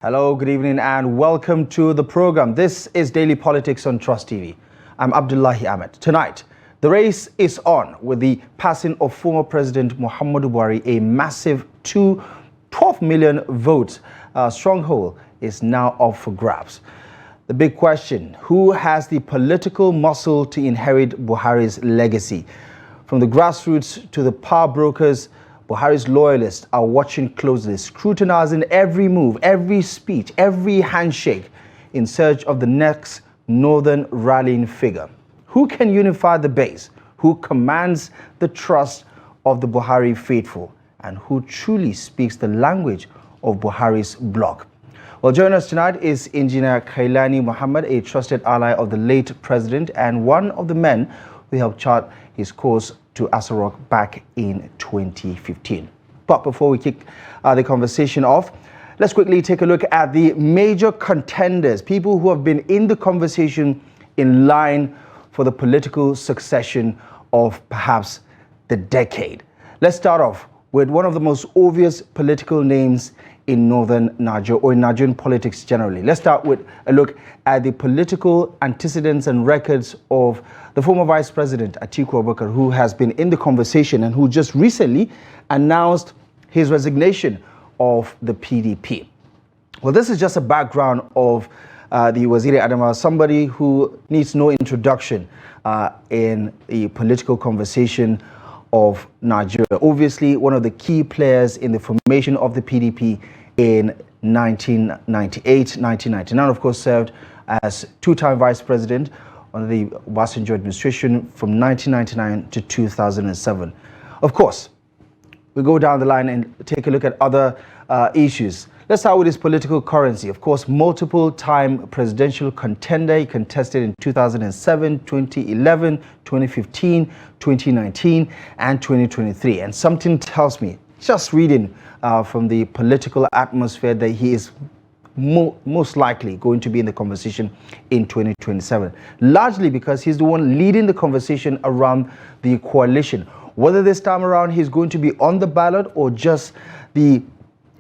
Hello, good evening and welcome to the program. This is Daily Politics on Trust TV. I'm Abdullahi Ahmed. Tonight, the race is on with the passing of former President Muhammadu Buhari. A massive 12 million votes stronghold is now up for grabs. The big question, who has the political muscle to inherit Buhari's legacy? From the grassroots to the power brokers, Buhari's loyalists are watching closely, scrutinizing every move, every speech, every handshake in search of the next northern rallying figure. Who can unify the base? Who commands the trust of the Buhari faithful? And who truly speaks the language of Buhari's bloc? Well, joining us tonight is Engineer Kailani Mohammed, a trusted ally of the late president and one of the men who helped chart his course to Asarok back in 2015. But before we kick the conversation off, let's quickly take a look at the major contenders, people who have been in the conversation in line for the political succession of perhaps the decade. Let's start off with one of the most obvious political names in northern Nigeria, or in Nigerian politics generally. Let's start with a look at the political antecedents and records of the former Vice President Atiku Abubakar, who has been in the conversation and who just recently announced his resignation of the PDP. Well, this is just a background of the Waziri Adama, somebody who needs no introduction in the political conversation of Nigeria. Obviously, one of the key players in the formation of the PDP in 1998, 1999. Of course, served as two-time vice president under the Obasanjo administration from 1999 to 2007. Of course, we go down the line and take a look at other issues. Let's start with his political currency. Of course, multiple-time presidential contender. He contested in 2007, 2011, 2015, 2019, and 2023. And something tells me, just reading from the political atmosphere, that he is most likely going to be in the conversation in 2027, largely because he's the one leading the conversation around the coalition. Whether this time around he's going to be on the ballot or just the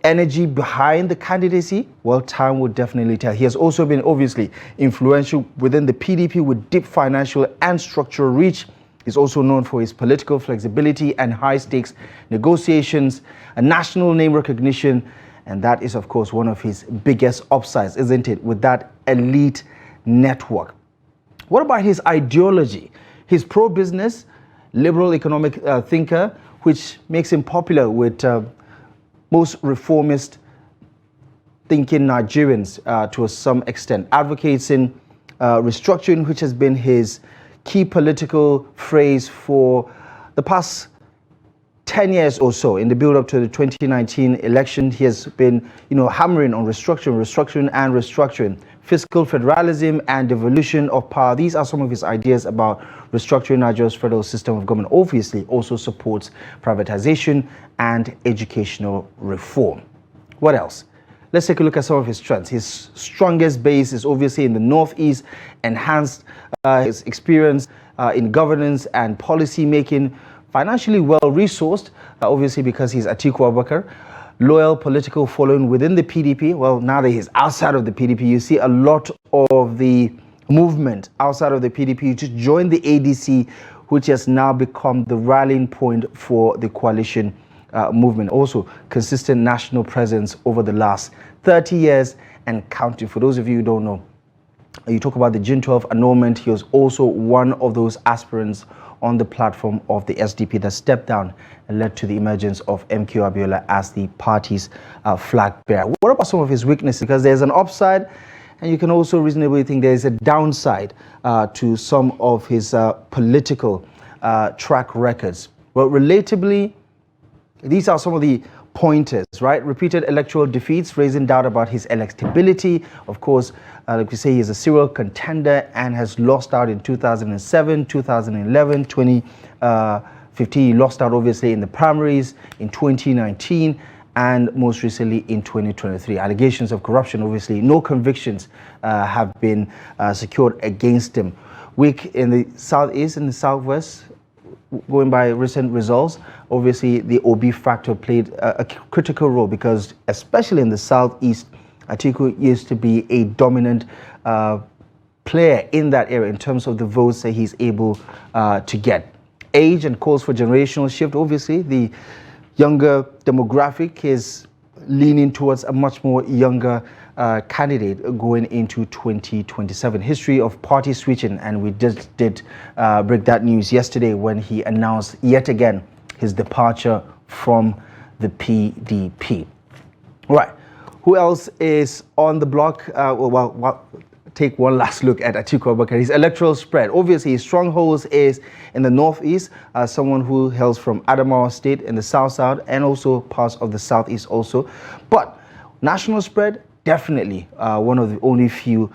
energy behind the candidacy, well, time will definitely tell. He has also been obviously influential within the PDP with deep financial and structural reach. He's also known for his political flexibility and high-stakes negotiations, a national name recognition, and that is, of course, one of his biggest upsides, isn't it, with that elite network. What about his ideology? He's pro-business, liberal economic thinker, which makes him popular with most reformist thinking Nigerians to some extent, advocates in restructuring, which has been his key political phrase for the past 10 years or so. In the build-up to the 2019 election, he has been, hammering on restructuring, fiscal federalism and devolution of power. These are some of his ideas about restructuring Nigeria's federal system of government. Obviously, also supports privatization and educational reform. What else? Let's take a look at some of his strengths. His strongest base is obviously in the Northeast, enhanced his experience in governance and policy making, financially well-resourced, obviously because he's Atiku Abubakar, loyal political following within the PDP. Well, now that he's outside of the PDP, you see a lot of the movement outside of the PDP to join the ADC, which has now become the rallying point for the coalition movement. Also, consistent national presence over the last 30 years and counting. For those of you who don't know, you talk about the June 12 annulment. He was also one of those aspirants on the platform of the SDP that stepped down and led to the emergence of MK Abiola as the party's flag bearer. What about some of his weaknesses? Because there's an upside, and you can also reasonably think there's a downside to some of his political track records. Well, relatably, these are some of the pointers, right? Repeated electoral defeats, raising doubt about his electability. Of course, like we say, he's a serial contender and has lost out in 2007, 2011, 2015. He lost out, obviously, in the primaries in 2019 and most recently in 2023. Allegations of corruption, obviously. No convictions have been secured against him. Weak in the Southeast and the Southwest, going by recent results, obviously the OB factor played a critical role because especially in the Southeast, Atiku used to be a dominant player in that area in terms of the votes that he's able to get. Age and calls for generational shift. Obviously, the younger demographic is leaning towards a much more younger candidate going into 2027. History of party switching, and we just did break that news yesterday when he announced yet again his departure from the PDP. Right, who else is on the block? Take one last look at Atiku Abubakar. His electoral spread. Obviously, his strongholds is in the northeast, someone who hails from Adamawa State in the south, and also parts of the southeast also. But national spread, definitely one of the only few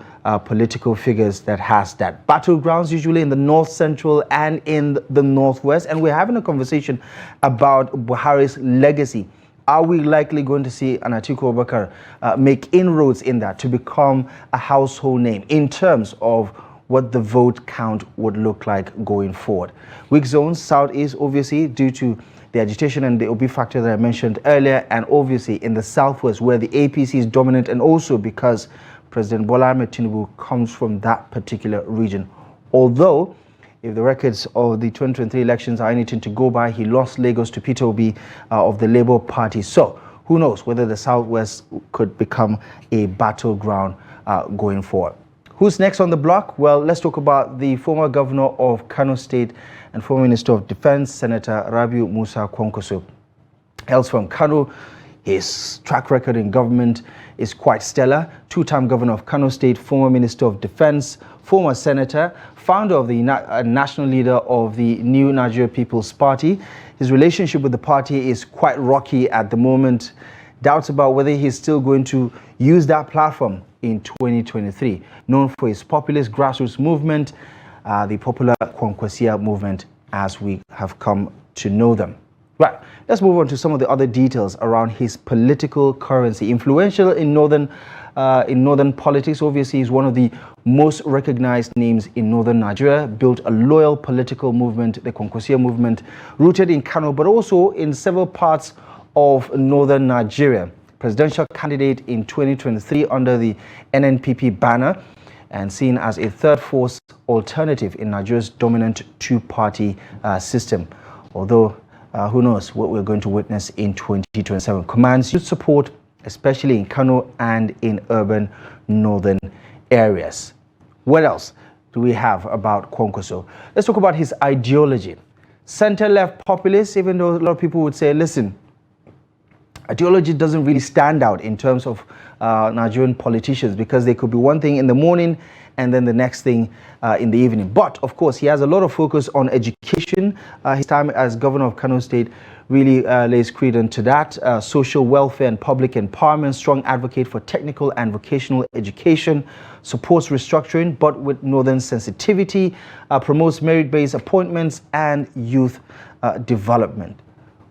political figures that has that. Battlegrounds usually in the north central and in the northwest. And we're having a conversation about Buhari's legacy. Are we likely going to see an Atiku Abubakar make inroads in that to become a household name in terms of what the vote count would look like going forward? Weak zones, southeast, obviously, due to the agitation and the OB factor that I mentioned earlier, and obviously in the southwest where the APC is dominant, and also because President Bola Ahmed Tinubu comes from that particular region. Although, if the records of the 2023 elections are anything to go by, he lost Lagos to Peter Obi of the Labour Party. So who knows whether the Southwest could become a battleground going forward. Who's next on the block? Well, let's talk about the former governor of Kano State and former Minister of Defense, Senator Rabiu Musa Kwankwaso. Hails from Kano. His track record in government is quite stellar. Two-time governor of Kano State, former Minister of Defense, former senator, founder of the national leader of the New Nigeria People's Party. His relationship with the party is quite rocky at the moment. Doubts about whether he's still going to use that platform in 2023. Known for his populist grassroots movement, the popular Kwankwaso movement, as we have come to know them. Right, let's move on to some of the other details around his political currency. Influential in northern politics, obviously, he's one of the most recognized names in northern Nigeria. Built a loyal political movement, the Kwankwaso movement, rooted in Kano, but also in several parts of northern Nigeria. Presidential candidate in 2023 under the NNPP banner, and seen as a third force alternative in Nigeria's dominant two-party system. Although who knows what we're going to witness in 2027. Commands youth support, especially in Kano and in urban northern areas. What else do we have about Kwankwaso? Let's talk about his ideology. Center-left populist, even though a lot of people would say, listen, ideology doesn't really stand out in terms of Nigerian politicians, because they could be one thing in the morning and then the next thing in the evening. But of course, he has a lot of focus on education. His time as governor of Kano State really lays credence to that. Social welfare and public empowerment, strong advocate for technical and vocational education, supports restructuring but with northern sensitivity, promotes merit-based appointments and youth development.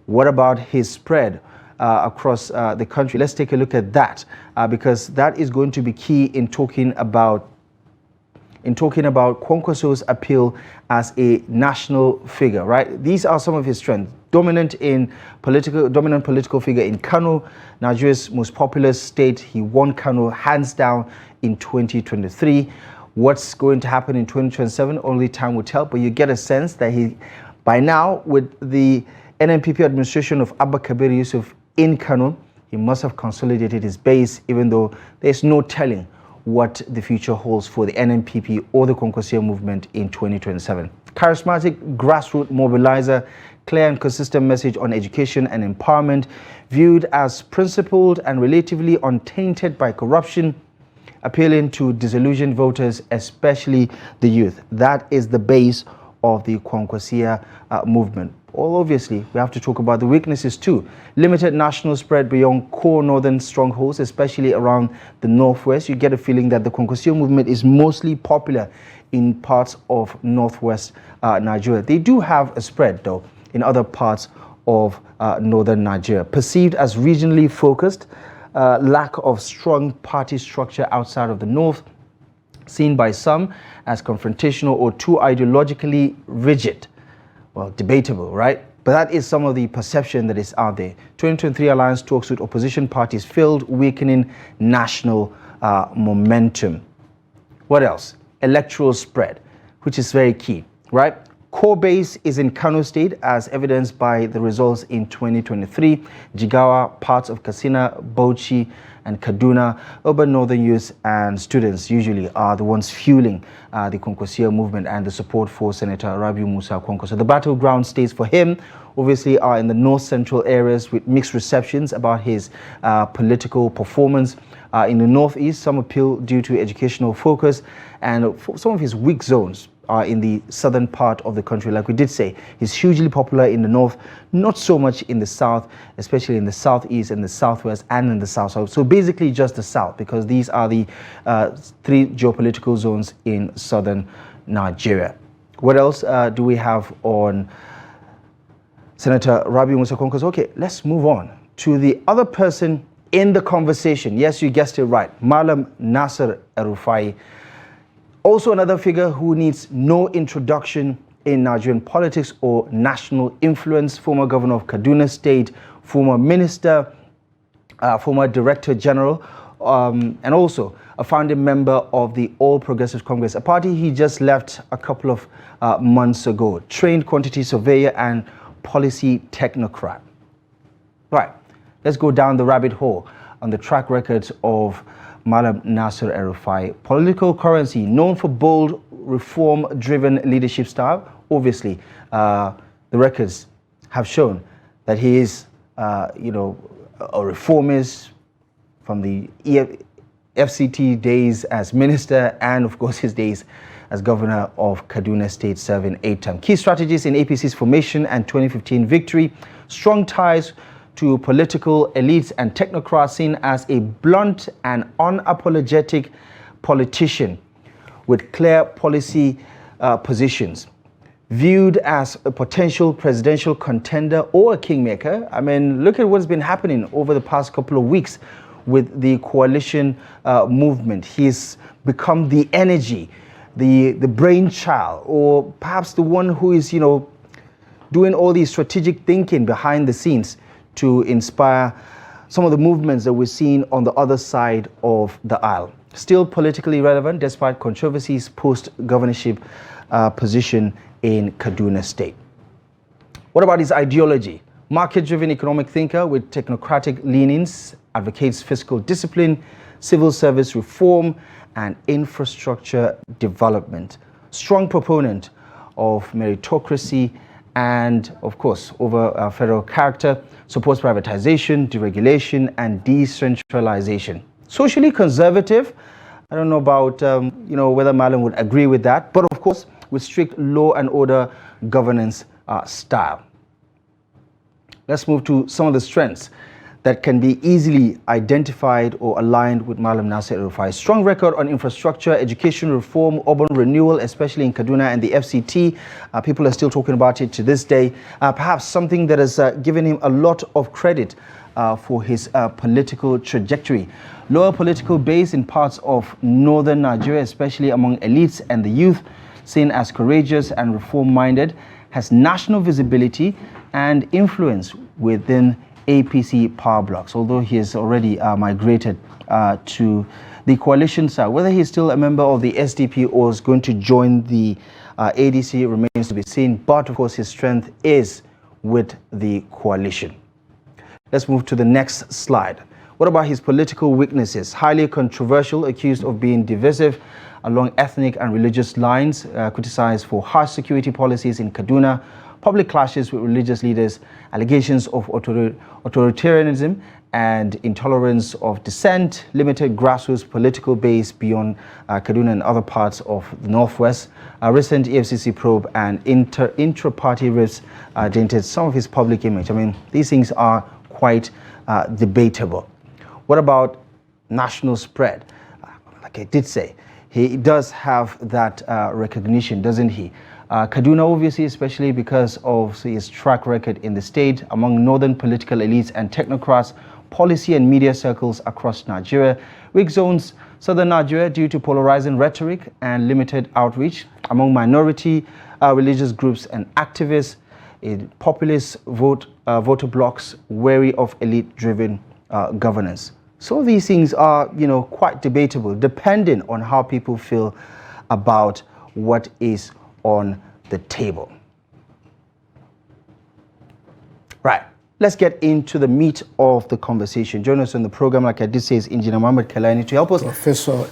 What about his spread across the country? Let's take a look at that, because that is going to be key in talking about Kwankwaso's appeal as a national figure, right? These are some of his strengths. Dominant political figure in Kano, Nigeria's most populous state. He won Kano hands down in 2023. What's going to happen in 2027? Only time will tell, but you get a sense that he, by now, with the NNPP administration of Abubakar Yusuf in Kano, he must have consolidated his base, even though there's no telling what the future holds for the NNPP or the Kwankwaso movement in 2027. Charismatic grassroots mobilizer, clear and consistent message on education and empowerment, viewed as principled and relatively untainted by corruption, appealing to disillusioned voters, especially the youth. That is the base of the Kwankwaso movement. Well, obviously, we have to talk about the weaknesses too. Limited national spread beyond core northern strongholds, especially around the northwest. You get a feeling that the Kwankwaso movement is mostly popular in parts of northwest Nigeria. They do have a spread, though, in other parts of northern Nigeria. Perceived as regionally focused, lack of strong party structure outside of the north, seen by some as confrontational or too ideologically rigid. Well, debatable, right? But that is some of the perception that is out there. 2023 alliance talks with opposition parties failed, weakening national momentum. What else? Electoral spread, which is very key, right? Core base is in Kano State, as evidenced by the results in 2023. Jigawa, parts of Katsina, Bauchi, and Kaduna. Urban northern youth and students usually are the ones fueling the Kwankwaso movement and the support for Senator Rabiu Musa Kwankwaso. The battleground states for him obviously are in the north-central areas with mixed receptions about his political performance. In the northeast, some appeal due to educational focus, and for some of his weak zones are in the southern part of the country. Like we did say, he's hugely popular in the north, not so much in the south, especially in the southeast and the southwest and in the south. So basically just the south, because these are the three geopolitical zones in southern Nigeria. What else do we have on Senator Rabiu Musa Kwankwaso? Okay, let's move on to the other person in the conversation. Yes, you guessed it right. Malam Nasir El-Rufai. Also another figure who needs no introduction in Nigerian politics or national influence. Former governor of Kaduna State, former minister, former director general, and also a founding member of the All Progressives Congress, a party he just left a couple of months ago. Trained quantity surveyor and policy technocrat. Right, let's go down the rabbit hole on the track records of Malam Nasir El-Rufai. Political currency, known for bold, reform-driven leadership style. Obviously, the records have shown that he is, a reformist from the FCT days as minister and, of course, his days as governor of Kaduna State, serving 8 terms. Key strategies in APC's formation and 2015 victory. Strong ties to political elites and technocrats, seen as a blunt and unapologetic politician with clear policy positions. Viewed as a potential presidential contender or a kingmaker. I mean, look at what's been happening over the past couple of weeks with the coalition movement. He's become the energy, the brainchild, or perhaps the one who is, doing all the strategic thinking behind the scenes to inspire some of the movements that we're seeing on the other side of the aisle. Still politically relevant despite controversies post-governorship position in Kaduna State. What about his ideology? Market-driven economic thinker with technocratic leanings, advocates fiscal discipline, civil service reform, and infrastructure development. Strong proponent of meritocracy and, of course, over federal character, supports privatization, deregulation, and decentralization. Socially conservative. I don't know about, whether Malam would agree with that, but of course, with strict law and order governance style. Let's move to some of the strengths that can be easily identified or aligned with Malam Nasir El-Rufai. Strong record on infrastructure, education reform, urban renewal, especially in Kaduna and the FCT. People are still talking about it to this day. Perhaps something that has given him a lot of credit for his political trajectory. Lower political base in parts of northern Nigeria, especially among elites and the youth, seen as courageous and reform-minded, has national visibility and influence within APC power blocks, although he has already migrated to the coalition side. Whether he's still a member of the SDP or is going to join the ADC remains to be seen, but of course his strength is with the coalition. Let's move to the next slide. What about his political weaknesses? Highly controversial, accused of being divisive along ethnic and religious lines, criticized for harsh security policies in Kaduna, public clashes with religious leaders, allegations of authoritarianism and intolerance of dissent, limited grassroots political base beyond Kaduna and other parts of the northwest. A recent EFCC probe and intra-party rifts dented some of his public image. I mean, these things are quite debatable. What about national spread? Like I did say, he does have that recognition, doesn't he? Kaduna, obviously, especially because of his track record in the state among northern political elites and technocrats, policy and media circles across Nigeria. Weak zones, southern Nigeria, due to polarizing rhetoric and limited outreach among minority religious groups and activists. populist voter blocks wary of elite-driven governance. So these things are, quite debatable, depending on how people feel about what is on the table. Right. Let's get into the meat of the conversation. Join us on the program, like I did say, is Engineer Mohammed Kailani to help us. Professor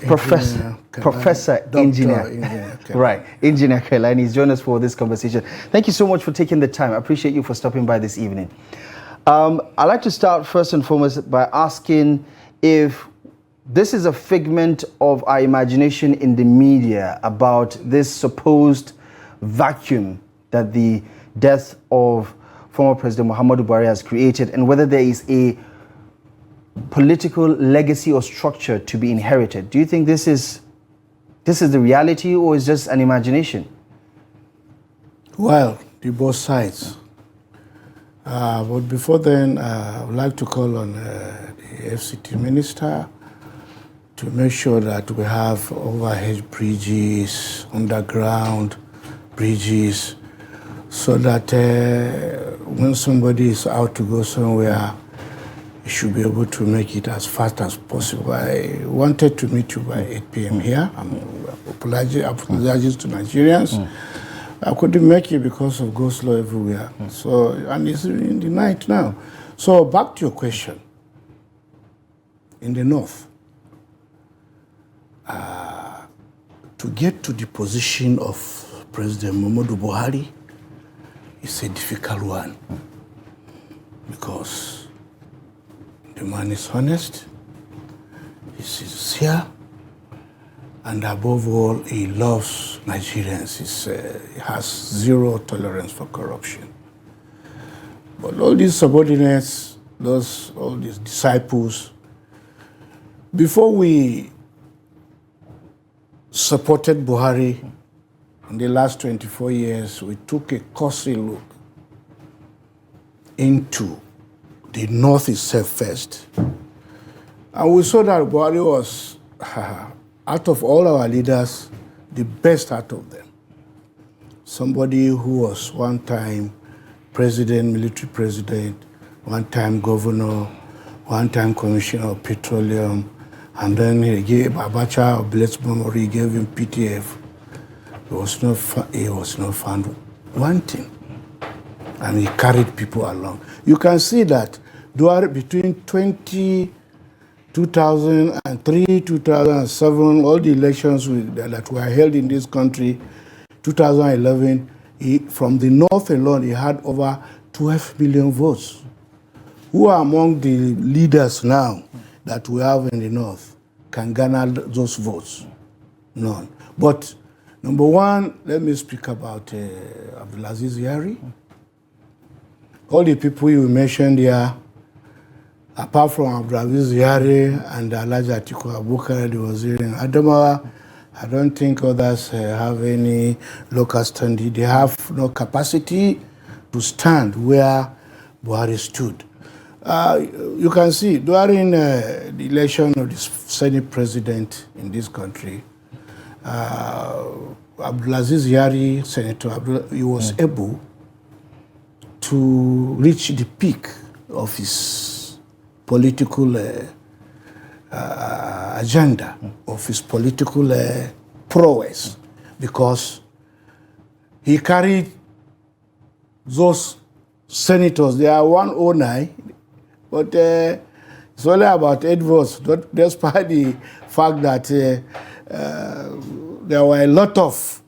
Engineer. Right. Engineer Kailani is joining us for this conversation. Thank you so much for taking the time. I appreciate you for stopping by this evening. I'd like to start first and foremost by asking if this is a figment of our imagination in the media about this supposed vacuum that the death of former President Muhammadu Buhari has created, and whether there is a political legacy or structure to be inherited. Do you think this is the reality, or is just an imagination? Well, the both sides. But before then, I would like to call on the FCT minister to make sure that we have overhead bridges, underground bridges, so that when somebody is out to go somewhere, you should be able to make it as fast as possible. I wanted to meet you by 8 p.m. here. I'm apologizing to Nigerians. I couldn't make it because of go slow everywhere. So, and it's in the night now. So back to your question. In the north, to get to the position of President Muhammadu Buhari, it's a difficult one because the man is honest, he's sincere, and above all, he loves Nigerians. He has zero tolerance for corruption. But all these subordinates, all these disciples, before we supported Buhari, in the last 24 years, we took a cursory look into the North itself first. And we saw that Buhari was, out of all our leaders, the best out of them. Somebody who was one time president, military president, one time governor, one time commissioner of petroleum, and then he gave Abacha of blessed memory, he gave him PTF. He was not found wanting, and he carried people along. You can see that between 2003, 2007, all the elections that were held in this country, 2011, from the north alone, he had over 12 million votes. Who are among the leaders now that we have in the north can garner those votes? None. But number one, let me speak about Abdulaziz Yari. All the people you mentioned here, apart from Abdulaziz Yari and Alhaji Atiku Abubakar, the Wazir in Adamawa, I don't think others have any local standing. They have no capacity to stand where Buhari stood. You can see during the election of the Senate president in this country, Abdulaziz Yari, Senator, he was able to reach the peak of his political agenda, of his political prowess, because he carried those senators. They are 109, but it's only about 8 votes, despite the fact that there were a lot of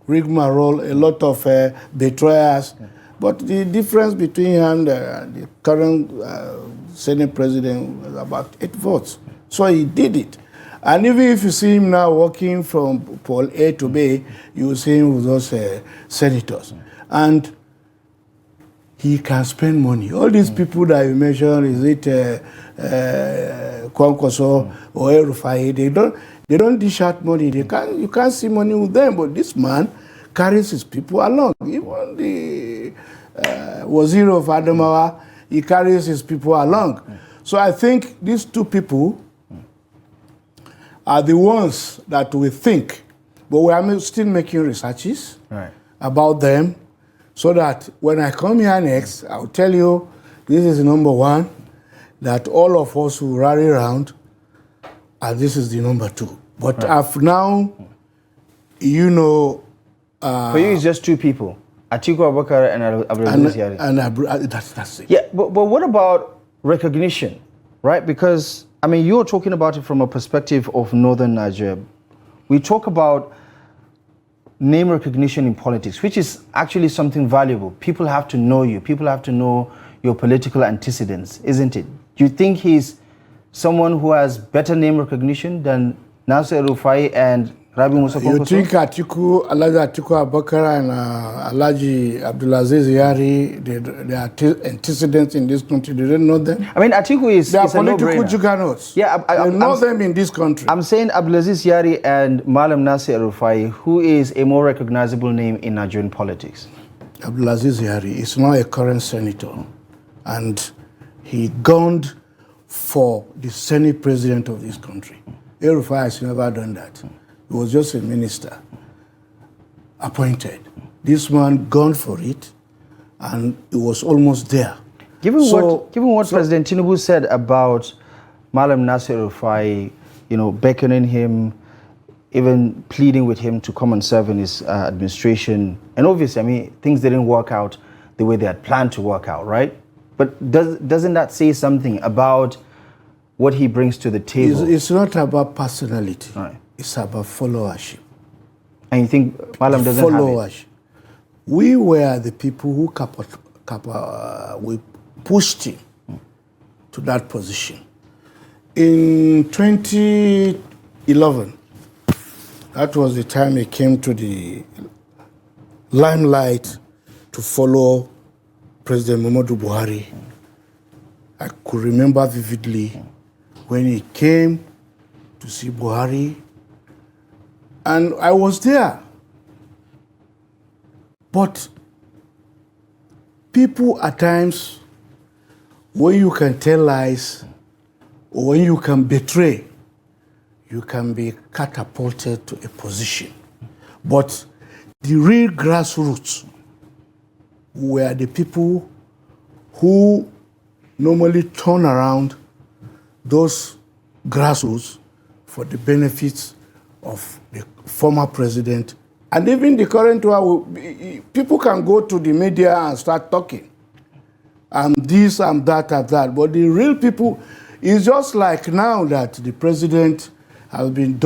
rigmarole, a lot of betrayers. But the difference between him and the current Senate president was about 8 votes. So he did it. And even if you see him now walking from Pole A to B, you will see him with those senators. And he can spend money. All these people that you mentioned, is it Kwankwaso or El-Rufai, they don't dish out money. You can't see money with them, but this man carries his people along. Even the Wazir of Adamawa, he carries his people along. So I think these two people are the ones that we think, but we are still making researches about them So that when I come here next, I'll tell you this is number one, that all of us will rally around, and this is the number two. But right. I've now, you know... For you, it's just two people, Atiku Abubakar and Abdulaziz Yari. And that's it. Yeah, but what about recognition, right? Because, I mean, you're talking about it from a perspective of northern Nigeria. We talk about name recognition in politics, which is actually something valuable. People have to know you. People have to know your political antecedents, isn't it? Do you think he's someone who has better name recognition than Nasir El-Rufai and Rabiu Kwankwaso? You think Alhaji Atiku Abubakar and Alhaji Abdulaziz Yari, their antecedents in this country, they don't know them? I mean, Atiku is they are a political juggernauts. Yeah, I know them in this country. I'm saying Abdulaziz Yari and Malam Nasir El-Rufai, who is a more recognizable name in Nigerian politics? Abdulaziz Yari is now a current senator, and he gunned for the Senate president of this country. El-Rufai has never done that. He was just a minister appointed. This man gunned for it, and it was almost there. Given what President Tinubu said about Malam Nasir El-Rufai, you know, beckoning him, even pleading with him to come and serve in his administration, and obviously, I mean, things didn't work out the way they had planned to work out, right? But doesn't that say something about what he brings to the table? It's not about personality. Right. It's about followership. And you think Malam doesn't have it? We were the people who we pushed him to that position. In 2011, that was the time he came to the limelight to follow President Muhammadu Buhari. I could remember vividly when he came to see Buhari, and I was there. But people at times, when you can tell lies, or when you can betray, you can be catapulted to a position. But the real grassroots were the people who normally turn around those grassroots for the benefits of the former president, and even the current one. People can go to the media and start talking. I'm this, I'm that, I'm that. But the real people, is just like now that the president has been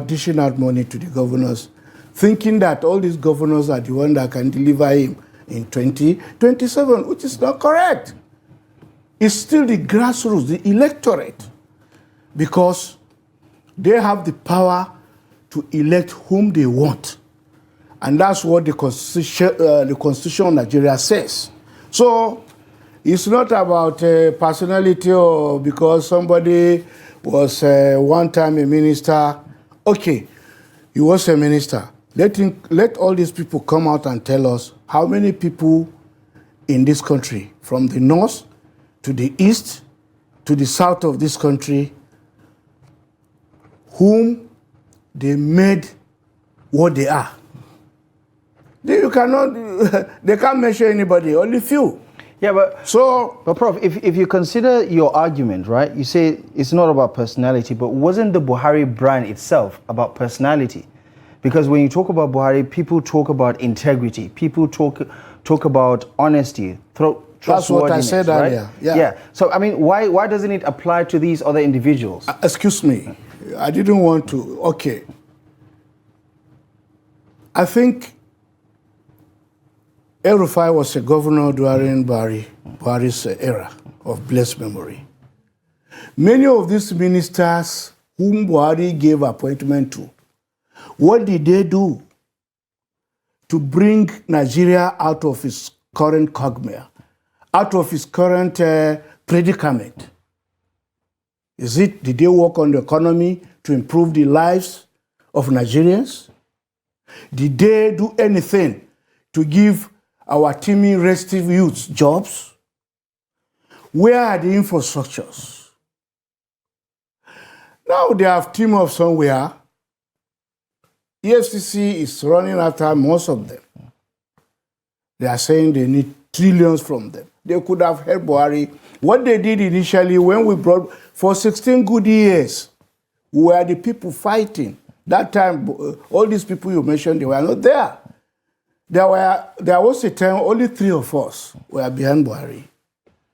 dishing out money to the governors, thinking that all these governors are the ones that can deliver him in 2027, which is not correct. It's still the grassroots, the electorate, because they have the power to elect whom they want. And that's what the Constitution of Nigeria says. So it's not about personality or because somebody was one time a minister. Okay, he was a minister. Let all these people come out and tell us how many people in this country, from the north to the east to the south of this country, whom they made what they are. They can't measure anybody, only few. Yeah, but Prof, if you consider your argument, right, you say it's not about personality, but wasn't the Buhari brand itself about personality? Because when you talk about Buhari, people talk about integrity, people talk about honesty, that's what I said earlier. Right? Yeah. So I mean, why doesn't it apply to these other individuals? Excuse me, I didn't want to. Okay, I think El-Rufai was a governor during Buhari's era of blessed memory. Many of these ministers whom Buhari gave appointment to, what did they do to bring Nigeria out of its current quagmire, out of its current predicament? Did they work on the economy to improve the lives of Nigerians? Did they do anything to give our teeming, restive youths jobs? Where are the infrastructures? Now they have team up somewhere. EFCC is running after most of them. They are saying they need trillions from them. They could have helped Buhari. What they did initially when we brought, for 16 good years, we were the people fighting. That time, all these people you mentioned, they were not there. There was a time only 3 of us were behind Buhari.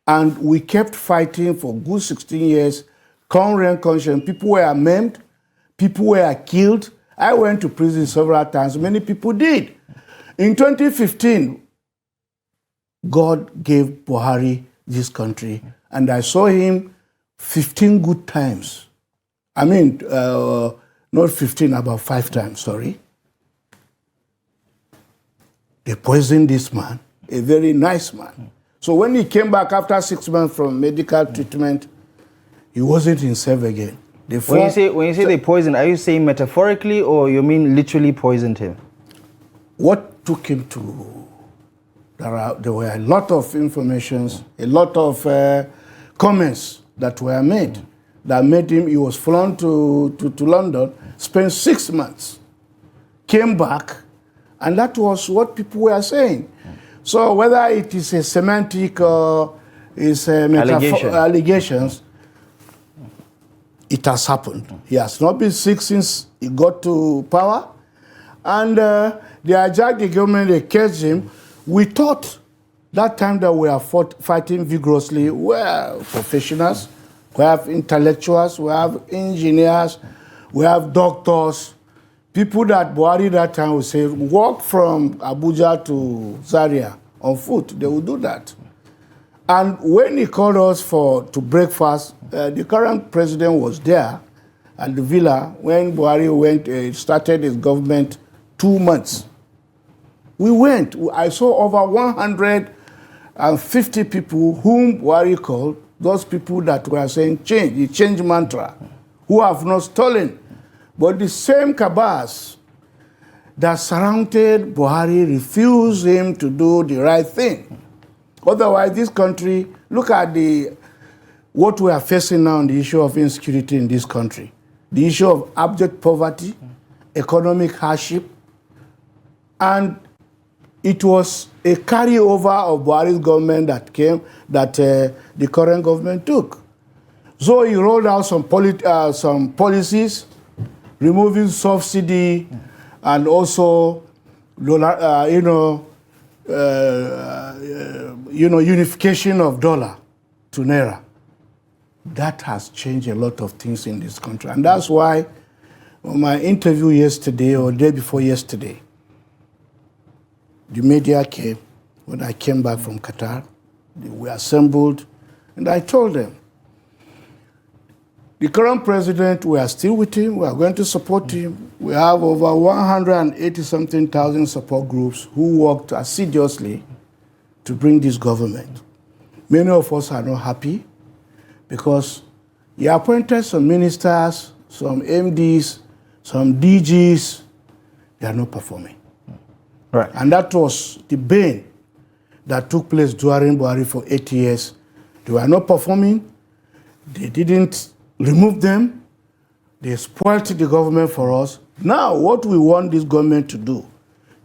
And we kept fighting for good 16 years, current conscience. People were maimed, people were killed. I went to prison several times. Many people did. In 2015, God gave Buhari this country, and I saw him 15 good times. I mean, not 15, about 5 times, sorry. They poisoned this man, a very nice man. So when he came back after 6 months from medical treatment, he wasn't himself again. When you say they poisoned, are you saying metaphorically or you mean literally poisoned him? What took him to... There were a lot of informations, a lot of comments that were made that made him, he was flown to London, spent 6 months, came back, and that was what people were saying. So whether it is a semantic or is allegations, it has happened. He has not been sick since he got to power, and they hijacked the government, they caged him. We thought that time that we are fighting vigorously, we are professionals, we have intellectuals, we have engineers, we have doctors, people that Buhari that time would say, walk from Abuja to Zaria on foot, they would do that. And when he called us to breakfast, the current president was there at the villa when Buhari started his government 2 months. We went. I saw over 150 people whom Buhari called, those people that were saying change, the change mantra, who have not stolen. But the same Cabals that surrounded Buhari refused him to do the right thing. Otherwise, this country, look at what we are facing now on the issue of insecurity in this country. The issue of abject poverty, economic hardship, and it was a carryover of Buhari's government that the current government took. So he rolled out some policies, removing subsidy and also unification of dollar to naira. That has changed a lot of things in this country, and that's why on my interview yesterday or day before yesterday, the media came when I came back from Qatar. We assembled, and I told them, the current president, we are still with him. We are going to support him. We have over 180-something thousand support groups who worked assiduously to bring this government. Many of us are not happy because he appointed some ministers, some MDs, some DGs. They are not performing. Right. And that was the bane that took place during Buhari for 8 years. They were not performing. They didn't remove them. They spoiled the government for us. Now, what we want this government to do,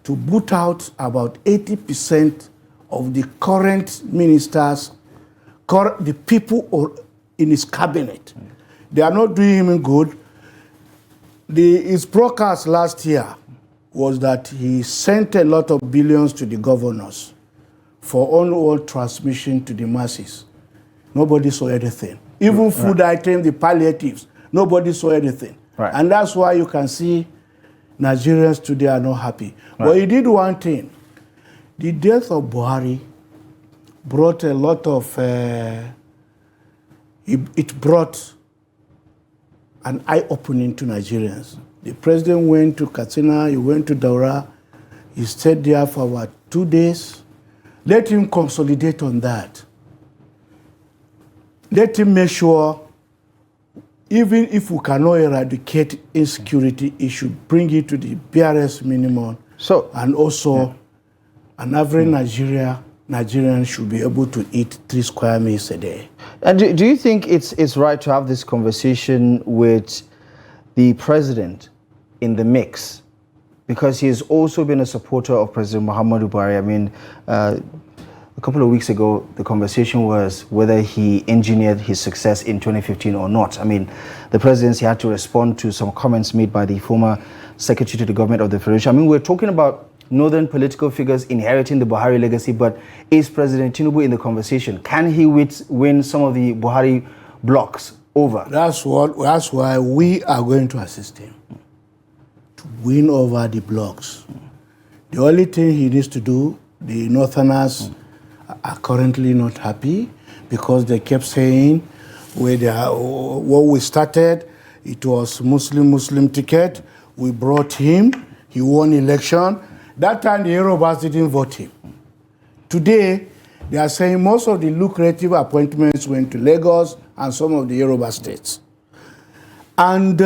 to boot out about 80% of the current ministers, the people in his cabinet. They are not doing him good. His broadcast last year was that he sent a lot of billions to the governors for on-oil transmission to the masses. Nobody saw anything. Even food items, the palliatives, nobody saw anything. Right. And that's why you can see Nigerians today are not happy. Right. But he did one thing. The death of Buhari brought a lot of, it brought an eye-opening to Nigerians. The president went to Katsina, he went to Daura, he stayed there for about 2 days. Let him consolidate on that. Let him make sure, even if we cannot eradicate insecurity, it should bring it to the barest minimum. So, and also, an average Nigerian should be able to eat 3 square meals a day. And do you think it's right to have this conversation with the president in the mix because he's also been a supporter of President Muhammadu Buhari. I mean, a couple of weeks ago, the conversation was whether he engineered his success in 2015 or not. I mean, the presidency had to respond to some comments made by the former secretary to the government of the Federation. I mean, we're talking about northern political figures inheriting the Buhari legacy, but is President Tinubu in the conversation? Can he win some of the Buhari blocks over? That's why we are going to assist him to win over the blocks. The only thing he needs to do, the Northerners are currently not happy because they kept saying when we started, it was Muslim ticket. We brought him. He won election. That time the Yorubas didn't vote him. Today, they are saying most of the lucrative appointments went to Lagos and some of the Yoruba states. And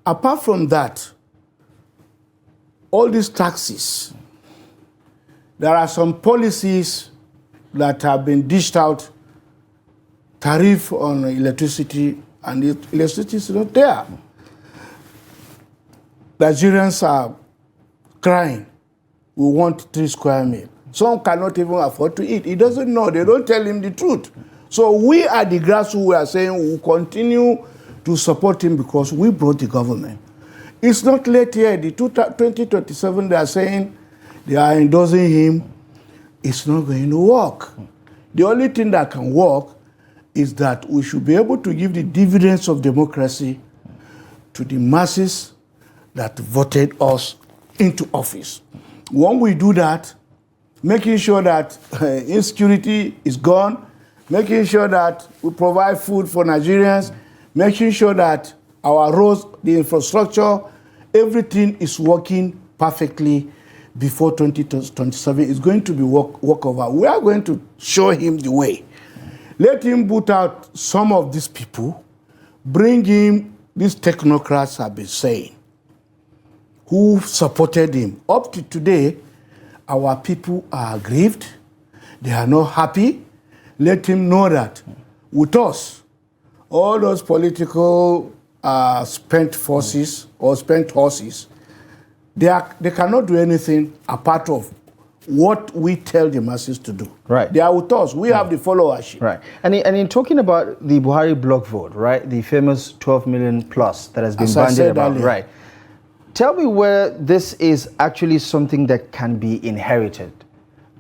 apart from that, all these taxes, there are some policies that have been dished out, tariff on electricity, and the electricity is not there. Nigerians are crying. We want 3 square meals. Some cannot even afford to eat. He doesn't know. They don't tell him the truth. So we at the grassroots, we are saying we will continue to support him because we brought the government. It's not late yet. The 2027, they are saying they are endorsing him. It's not going to work. The only thing that can work is that we should be able to give the dividends of democracy to the masses that voted us into office. When we do that, making sure that insecurity is gone, making sure that we provide food for Nigerians, making sure that our roads, the infrastructure, everything is working perfectly before 2027 is going to be walkover. We are going to show him the way. Let him put out some of these people, bring him, these technocrats have been saying, who supported him. Up to today, our people are aggrieved. They are not happy. Let him know that with us, all those political spent forces or spent horses, they cannot do anything apart of what we tell the masses to do. Right. They are with us. We have the followership. Right. And in talking about the Buhari block vote, right, the famous 12 million plus that has been bandied about, earlier. Right. Tell me where this is actually something that can be inherited.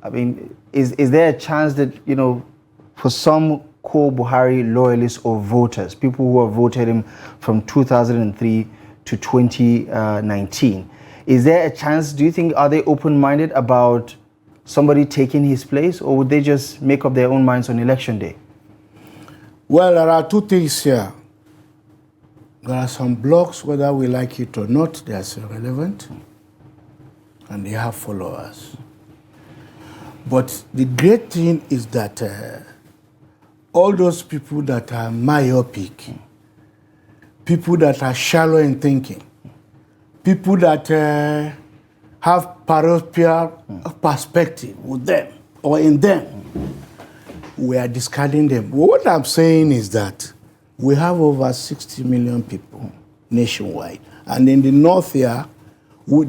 I mean, is there a chance that, you know, for some core Buhari loyalists or voters, people who have voted him from 2003 to 2019, is there a chance, do you think, are they open-minded about somebody taking his place, or would they just make up their own minds on election day? Well, there are two things here. There are some blocks, whether we like it or not, they are still relevant, and they have followers. But the great thing is that all those people that are myopic, people that are shallow in thinking, people that have parochial perspective with them or in them, we are discarding them. What I'm saying is that we have over 60 million people nationwide. And in the north here, we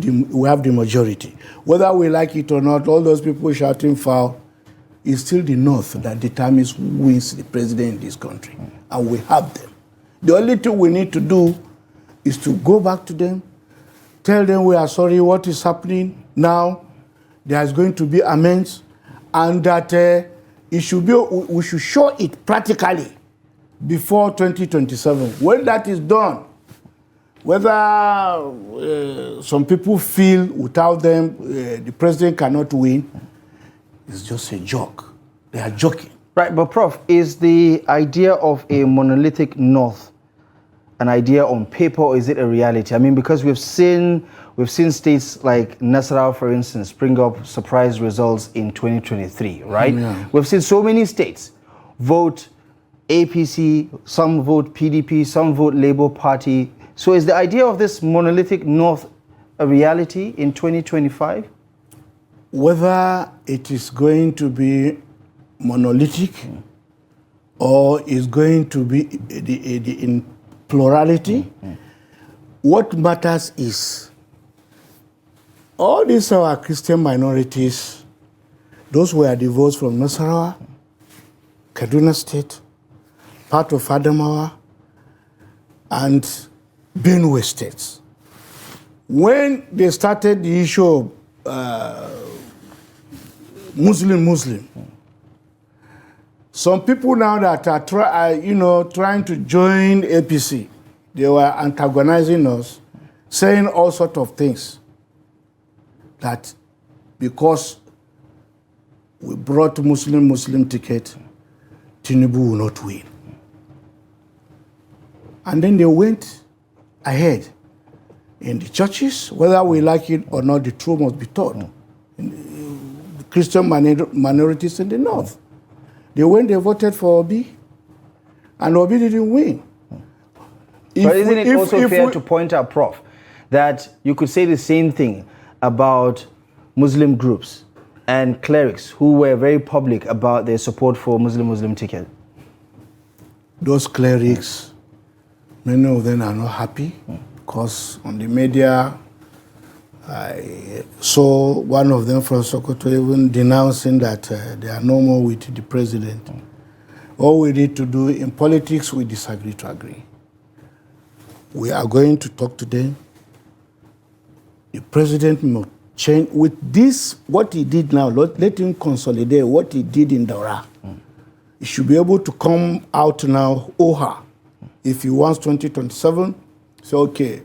have the majority. Whether we like it or not, all those people shouting foul, it's still the north that determines who wins the president in this country. And we have them. The only thing we need to do is to go back to them, tell them we are sorry what is happening now, there's going to be amends, and that it should be, we should show it practically before 2027. When that is done, whether some people feel without them the president cannot win, it's just a joke. They are joking. Right, but Prof, is the idea of a monolithic North an idea on paper, or is it a reality? I mean, because we've seen states like Nasir, for instance, bring up surprise results in 2023, right? Yeah. We've seen so many states vote APC, some vote PDP, some vote Labour Party. So is the idea of this monolithic North a reality in 2025? Whether it is going to be monolithic or is going to be in plurality, what matters is all these are Christian minorities. Those were the votes from Nasarawa, Kaduna State, part of Adamawa, and Benue states. When they started the issue of Muslim, some people now that are trying to join APC, they were antagonizing us, saying all sorts of things. That because we brought Muslim ticket, Tinubu will not win. And then they went ahead in the churches, whether we like it or not, the truth must be taught. In the Christian minorities in the north, they voted for Obi, and Obi didn't win. But isn't it also fair to point out, Prof, that you could say the same thing about Muslim groups and clerics who were very public about their support for Muslim ticket? Those clerics, many of them are not happy because on the media, I saw one of them from Sokoto even denouncing that they are no more with the president. All we need to do in politics, we disagree to agree. We are going to talk to them. The president must change with this, what he did now, let him consolidate what he did in Daura. He should be able to come out now, OHA. If he wants 2027, say, okay,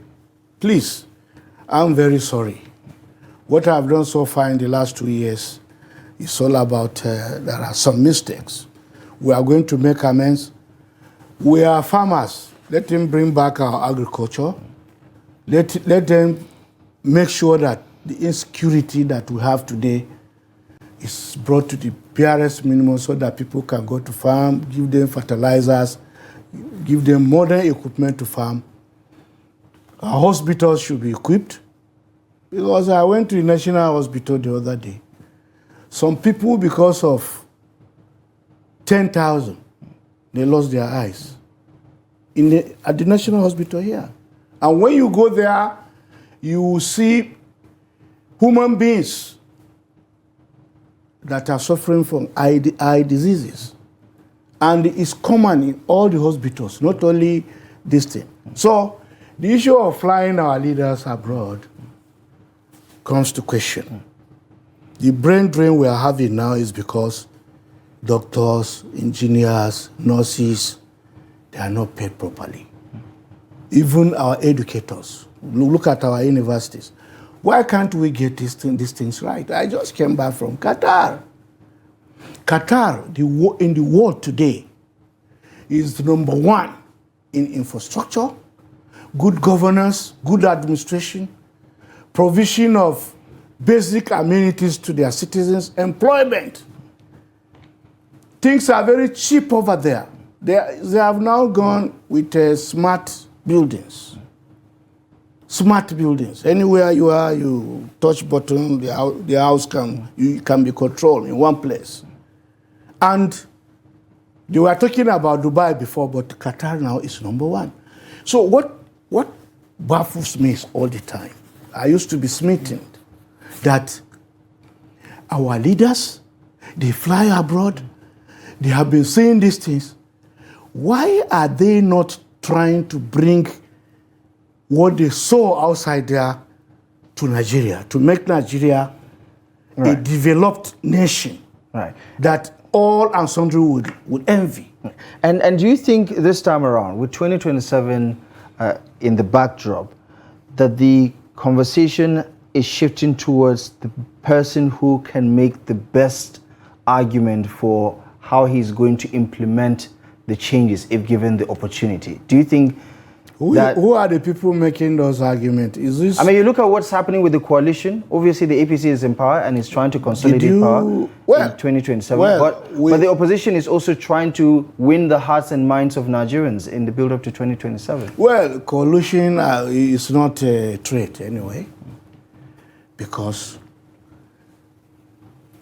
please, I'm very sorry. What I've done so far in the last 2 years is all about, there are some mistakes. We are going to make amends. We are farmers. Let him bring back our agriculture. Let them make sure that the insecurity that we have today is brought to the barest minimum so that people can go to farm, give them fertilizers, give them modern equipment to farm. Our hospitals should be equipped. Because I went to the National Hospital the other day. Some people, because of 10,000, they lost their eyes at the National Hospital here. And when you go there, you will see human beings that are suffering from eye diseases. And it's common in all the hospitals, not only this thing. So the issue of flying our leaders abroad comes to question. The brain drain we are having now is because doctors, engineers, nurses, they are not paid properly. Even our educators, look at our universities. Why can't we get these things right? I just came back from Qatar. Qatar, in the world today, is number one in infrastructure, good governance, good administration, provision of basic amenities to their citizens, employment. Things are very cheap over there. They have now gone with smart buildings. Smart buildings. Anywhere you are, you touch button, the house can be controlled in one place. And they were talking about Dubai before, but Qatar now is number one. So what baffles me is all the time, I used to be smitten that our leaders, they fly abroad, they have been saying these things. Why are they not trying to bring what they saw outside there to Nigeria, to make Nigeria a developed nation that all and sundry would envy? And do you think this time around, with 2027 in the backdrop, that the conversation is shifting towards the person who can make the best argument for how he's going to implement the changes if given the opportunity? Do you think who are the people making those arguments? Is this? I mean, you look at what's happening with the coalition. Obviously, the APC is in power and is trying to consolidate power in 2027. But the opposition is also trying to win the hearts and minds of Nigerians in the build-up to 2027. Well, coalition is not a threat anyway, because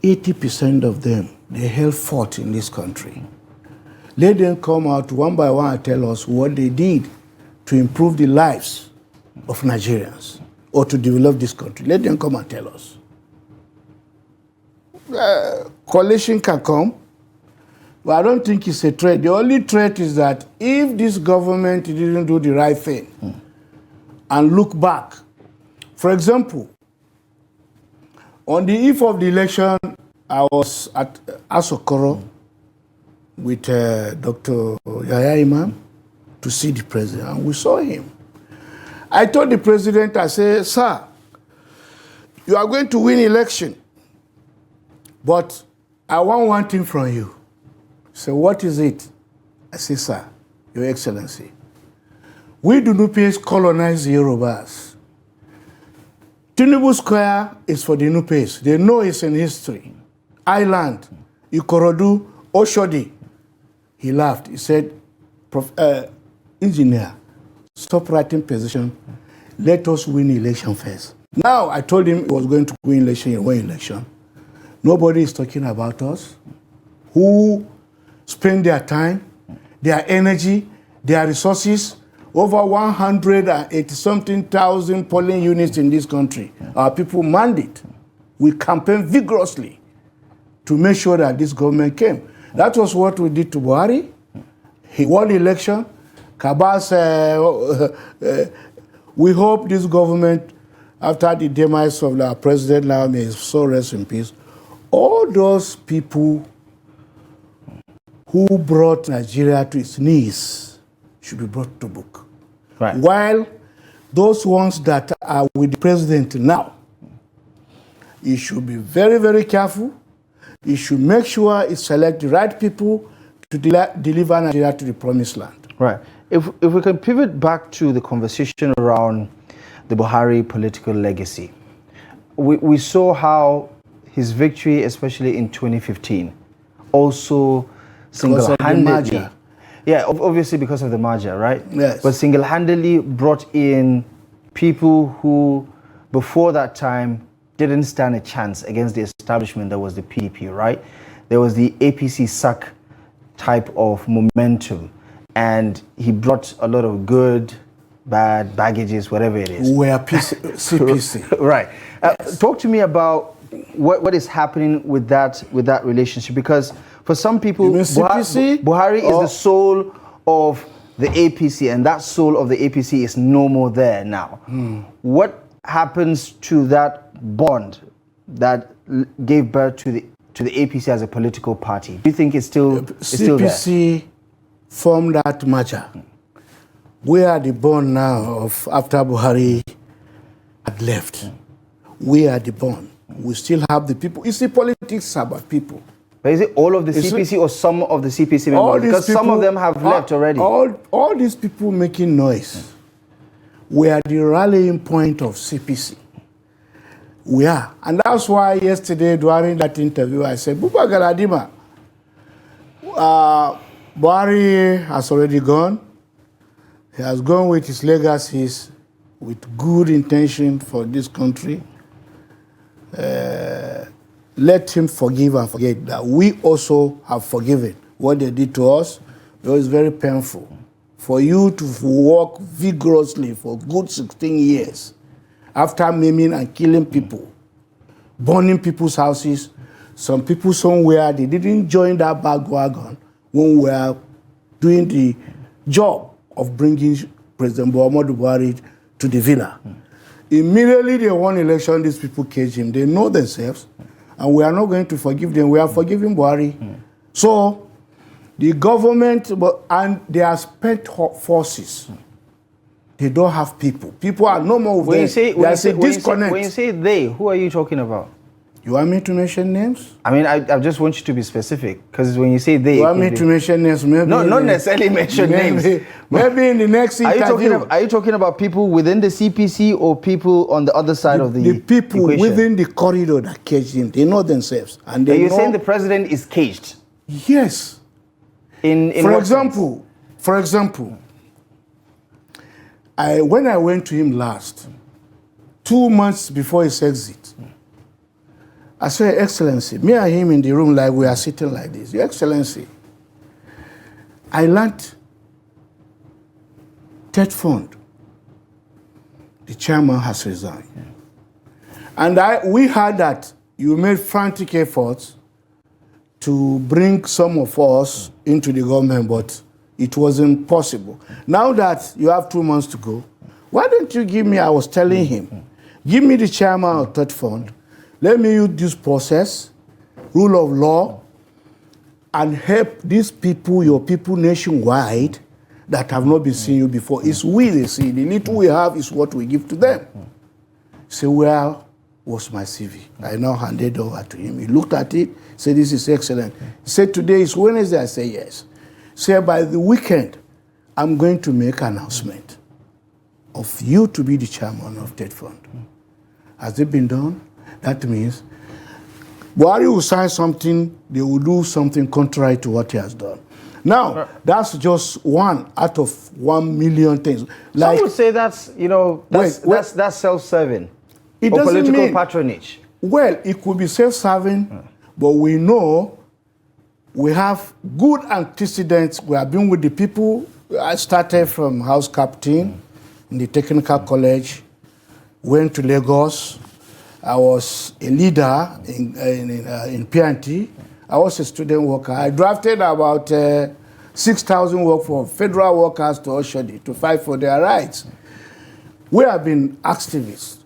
80% of them, they held fort in this country. Let them come out one by one and tell us what they did to improve the lives of Nigerians. or to develop this country. Let them come and tell us. Coalition can come, but I don't think it's a threat. The only threat is that if this government didn't do the right thing and look back, for example, on the eve of the election, I was at Asokoro with Dr. Yahya Imam to see the president, and we saw him. I told the president, I said, sir, you are going to win election, but I want one thing from you. He said, what is it? I said, sir, Your Excellency, we do not colonize the Yorubas. Tinubu Square is for the Nupes. They know it's in history. Island, Ikorodu, Oshodi. He laughed. He said, engineer, stop writing position. Let us win election first. Now, I told him he was going to win election in one election. Nobody is talking about us. Who spend their time, their energy, their resources, over 180-something thousand polling units in this country. Our people mandate. We campaigned vigorously to make sure that this government came. That was what we did to Buhari. He won the election. Cabals, we hope this government, after the demise of our president, now may his soul rest in peace, all those people who brought Nigeria to its knees should be brought to book. Right. While those ones that are with the president now, he should be very, very careful. He should make sure he select the right people to deliver Nigeria to the promised land. Right. If we can pivot back to the conversation around the Buhari political legacy, we saw how his victory, especially in 2015, also single-handedly, yeah, obviously because of the merger, right? Yes. But single-handedly brought in people who, before that time, didn't stand a chance against the establishment that was the PDP, right? There was the APC SAC type of momentum, and he brought a lot of good, bad, baggages, whatever it is. We are CPC. Right. Talk to me about what is happening with that relationship, because for some people, Buhari is the soul of the APC, and that soul of the APC is no more there now. What happens to that bond that gave birth to the APC as a political party? Do you think it's still there? CPC formed that merger. We are the bond now of after Buhari had left. We are the bond. We still have the people. You see, politics is about people. But is it all of the CPC or some of the CPC members? Because some of them have left already. All these people making noise, we are the rallying point of CPC. We are. And that's why yesterday during that interview I said, Abubakar Adima, Buhari has already gone. He has gone with his legacies, with good intention for this country. Let him forgive and forget that we also have forgiven what they did to us. It was very painful for you to work vigorously for good 16 years after maiming and killing people, burning people's houses. Some people somewhere, they didn't join that bandwagon when we were doing the job of bringing President Muhammadu Buhari to the villa. Immediately they won election, these people caged him. They know themselves, and we are not going to forgive them. We are forgiving Buhari. So the government and their spent forces, they don't have people. People are no more when there. When you say they, who are you talking about? You want me to mention names? I mean, I just want you to be specific, because when you say they... You want me to mention names? Maybe no, not necessarily mention names. Maybe in the next interview. Are you talking about people within the CPC or people on the other side of the people equation? Within the corridor that caged him, they know themselves. And you're saying the president is caged? Yes. For example, when I went to him last, 2 months before his exit, I said, Excellency, me and him in the room like we are sitting like this. Your Excellency, I learned third fund the chairman has resigned. And we heard that you made frantic efforts to bring some of us into the government, but it wasn't possible. Now that you have 2 months to go, why don't you give me, I was telling him, give me the chairman of Third Fund, let me use this process, rule of law, and help these people, your people nationwide, that have not been seeing you before. It's we they see. The little we have is what we give to them. Say, where was my CV? I now handed over to him. He looked at it, said, this is excellent. He said, today is Wednesday. I said, yes. Say, by the weekend, I'm going to make an announcement of you to be the chairman of Third Fund. Has it been done? That means Buhari will sign something, they will do something contrary to what he has done. Now, that's just one out of 1 million things. Like, some would say that's, you know, that's self-serving or political patronage. Well, it could be self-serving, but we know we have good antecedents. We have been with the people. I started from house captain in the technical college, went to Lagos. I was a leader in P&T. I was a student worker. I drafted about 6,000 work for federal workers to Oshodi to fight for their rights. We have been activists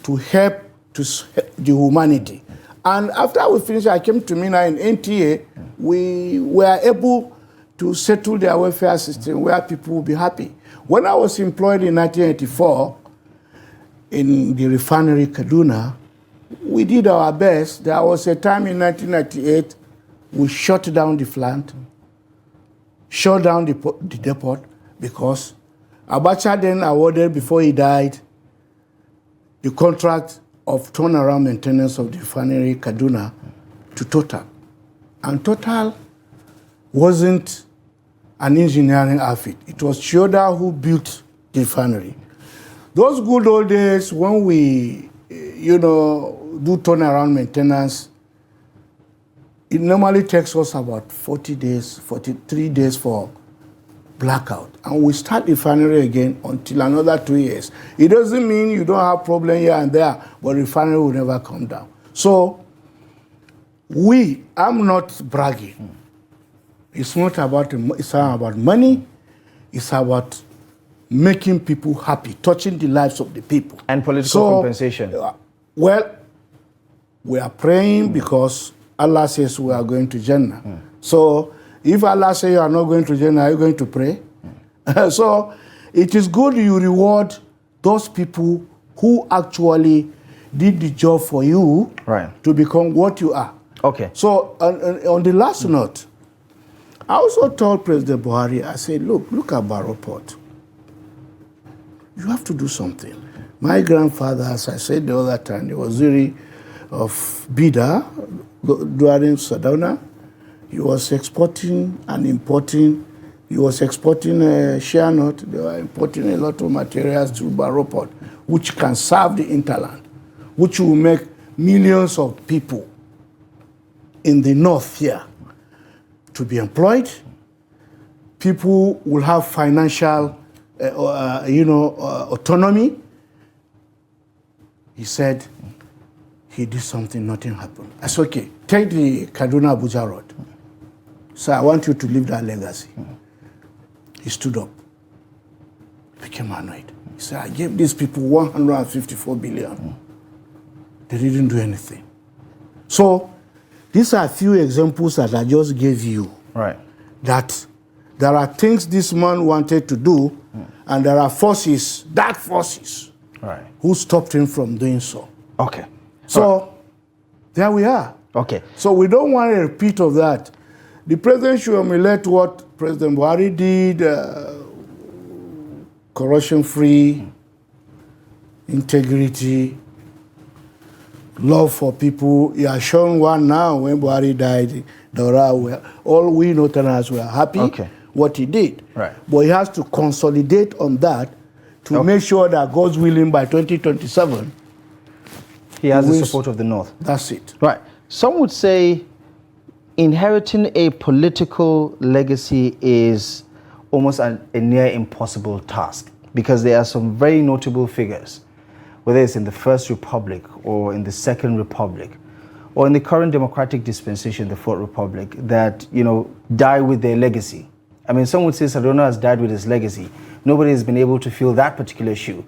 to help the humanity. And after we finished, I came to Mina in NTA. We were able to settle their welfare system where people will be happy. When I was employed in 1984 in the refinery Kaduna, we did our best. There was a time in 1998 we shut down the plant, shut down the depot, because Abacha then awarded, before he died, the contract of turnaround maintenance of the refinery Kaduna to Total. And Total wasn't an engineering outfit. It was Chioda who built the refinery. Those good old days when we, do turnaround maintenance, it normally takes us about 40 days, 43 days for blackout. And we start the refinery again until another 2 years. It doesn't mean you don't have problem here and there, but refinery will never come down. So I'm not bragging. It's not about money. It's about making people happy, touching the lives of the people. And political compensation. Well, we are praying because Allah says we are going to Jannah. So if Allah says you are not going to Jannah, are you going to pray? So it is good you reward those people who actually did the job for you to become what you are. Okay. So on the last note, I also told President Buhari, I said, look at Barrow Port. You have to do something. My grandfather, as I said the other time, the Waziri of Bida during Sadona, he was exporting and importing. He was exporting share nut. They were importing a lot of materials to Barrow Port, which can serve the hinterland, which will make millions of people in the north here to be employed. People will have financial, autonomy. He said he did something, nothing happened. I said, okay, take the Kaduna-Abuja road. So I want you to leave that legacy. He stood up, became annoyed. He said, I gave these people 154 billion. They didn't do anything. So these are a few examples that I just gave you. Right. That there are things this man wanted to do, and there are forces, dark forces, who stopped him from doing so. Okay. So there we are. Okay. So we don't want a repeat of that. The president should emulate what President Buhari did, corruption-free, integrity, love for people. He has shown one now. When Buhari died, all we Northerners were happy what he did. Right. But he has to consolidate on that to make sure that God's willing by 2027, he has the support of the North. That's it. Right. Some would say inheriting a political legacy is almost a near impossible task. because there are some very notable figures, whether it's in the First Republic or in the Second Republic, or in the current democratic dispensation, the Fourth Republic, that, you know, die with their legacy. I mean, some would say Sardauna has died with his legacy. Nobody has been able to fill that particular shoe.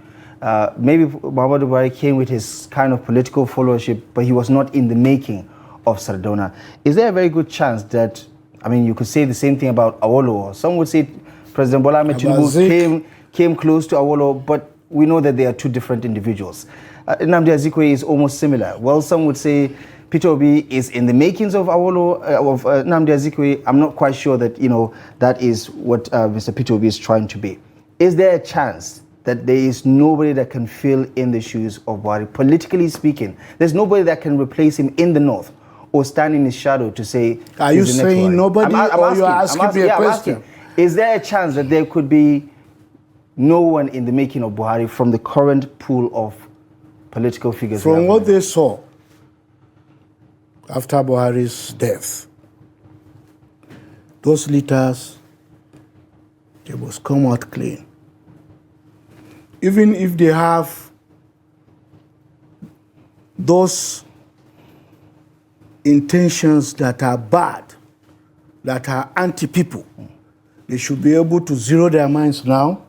Maybe Muhammadu Buhari came with his kind of political followership, but he was not in the making of Sardauna. Is there a very good chance that, I mean, you could say the same thing about Awolowo. Some would say President Bola Ahmed Tinubu came close to Awolowo, but we know that they are two different individuals. Nnamdi Azikiwe is almost similar. Well, some would say Peter Obi is in the makings of Awolowo, of Nnamdi Azikiwe. I'm not quite sure that, you know, that is what Mr. Peter Obi is trying to be. Is there a chance that there is nobody that can fill in the shoes of Buhari, politically speaking? There's nobody that can replace him in the north or stand in his shadow to say, are you saying nobody, or you are asking me a question? Is there a chance that there could be no one in the making of Buhari from the current pool of political figures? From what they saw after Buhari's death, those leaders, they must come out clean. Even if they have those intentions that are bad, that are anti-people, they should be able to zero their minds now,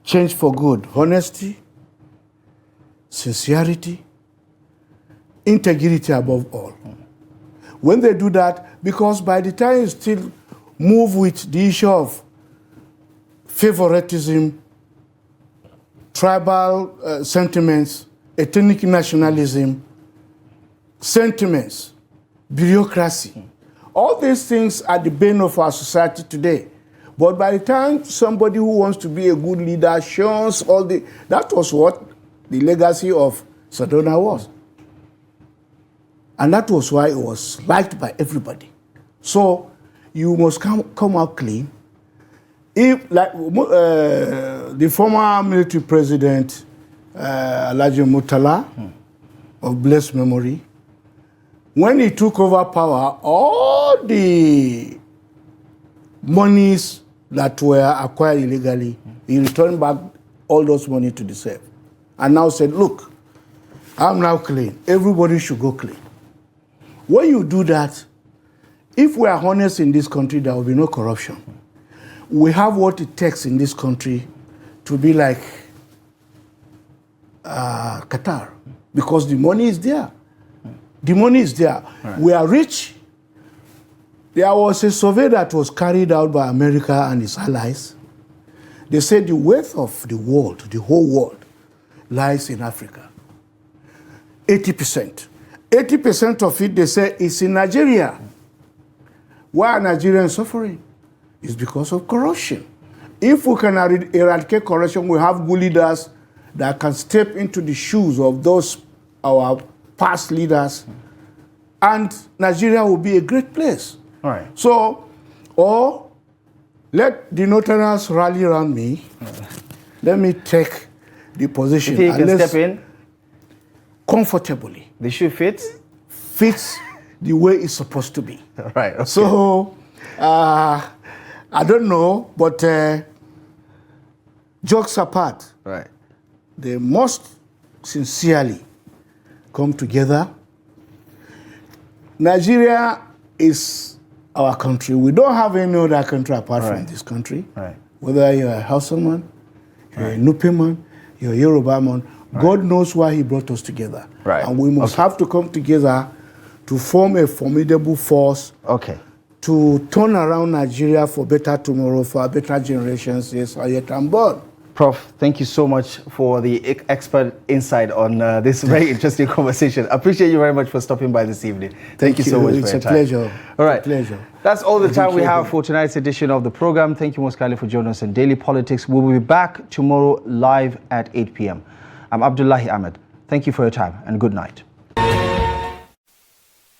change for good, honesty, sincerity, integrity above all. When they do that, because by the time you still move with the issue of favoritism, tribal sentiments, ethnic nationalism, sentiments, bureaucracy, all these things are the bane of our society today. But by the time somebody who wants to be a good leader shows all the, that was what the legacy of Sardauna was. And that was why it was liked by everybody. So you must come out clean. If, like the former military president, Alhaji Murtala, of blessed memory, when he took over power, all the monies that were acquired illegally, he returned back all those money to the safe. And now said, look, I'm now clean. Everybody should go clean. When you do that, if we are honest in this country, there will be no corruption. We have what it takes in this country to be like Qatar, because the money is there. The money is there. Right. We are rich. There was a survey that was carried out by America and its allies. They said the wealth of the world, the whole world, lies in Africa. 80%. 80% of it, they say, is in Nigeria. Why are Nigerians suffering? It's because of corruption. If we can eradicate corruption, we have good leaders that can step into the shoes of those, our past leaders, and Nigeria will be a great place. All right. So, or let the Northerners rally around me. Let me take the position. You think you can step in? Comfortably. The shoe fits? Fits the way it's supposed to be. All right. Okay. So, I don't know, but jokes apart, right, they must sincerely come together. Nigeria is our country. We don't have any other country apart from this country. Right. Whether you're a Hausa man, you're a Nupe man, you're a Yoruba man, God knows why he brought us together. Right. And we must have to come together to form a formidable force to turn around Nigeria for better tomorrow, for better generations, yes, or yet unborn. Prof, thank you so much for the expert insight on this very interesting conversation. I appreciate you very much for stopping by this evening. Thank you so much for your time. It's a pleasure. All right. It's a pleasure. That's all the time we have for tonight's edition of the program. Thank you most kindly for joining us in Daily Politics. We will be back tomorrow live at 8 p.m. I'm Abdullahi Ahmed. Thank you for your time and good night.